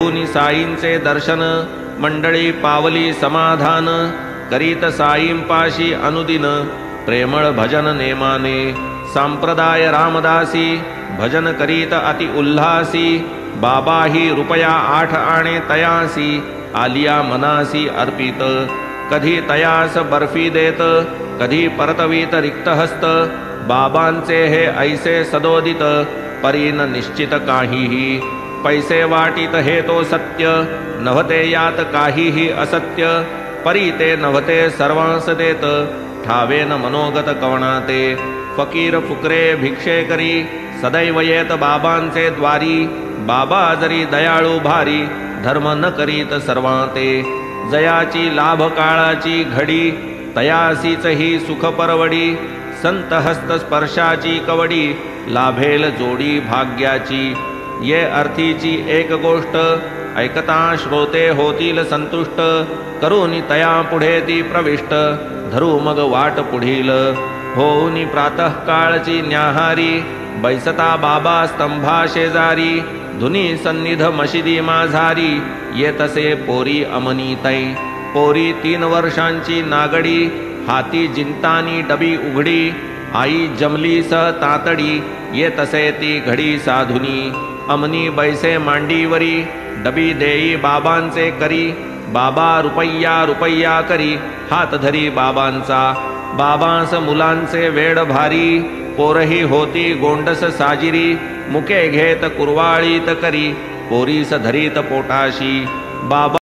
साईंचे दर्शन मंडळी पावली समाधान करीत साईंपाशी अनुदिन प्रेमळ भजन नेमाने संप्रदाय रामदासी भजन करीत अति उल्हासी बाबा ही रुपया 8 आणे तयासी आलिया मनासी अर्पित कधी तयास बर्फी देत कधी परतवीत रिक्त हस्त बाबांचे हे ऐसे सदोदित परीन निश्चित काहीही पैसे वाटीत हे तो सत्य नव्हते यात काहीही असत्य परी ते नव्हते सर्वांस देत ठावेन मनोगत कवणाते फकीर फुकरे भिक्षे करी सदैव येत बाबांचे द्वारी बाबा जरी दयाळू भारी धर्म न करीत सर्वांते जयाची लाभ काळाची घडी तयासीच ही सुख परवडी संत हस्त स्पर्शाची कवडी लाभेल जोडी भाग्याची ये अर्थीची एक गोष्ट ऐकता श्रोते होतील संतुष्ट करूनी तया पुढे ती प्रविष्ट धरू मग वाट पुढील होऊनी प्रातः काळची न्याहारी बैसता बाबा स्तंभा शेजारी धुनी सन्निध मशिदी माझारी येतसे पोरी अमनीतै पोरी 3 वर्षांची नागडी हाती जिंतानी डबी उघडी आई जमली स तातडी येतसे ती घडी साधुनी अमनी बैसे मांडीवरी डबी देई बाबांचे करी बाबा रुपैया रुपैया करी हात धरी बाबांचा बाबांस मुलांचे वेड भारी पोरही होती गोंडस साजिरी मुके घेत कुरवाळीत करी पोरीस धरीत पोटाशी बाबा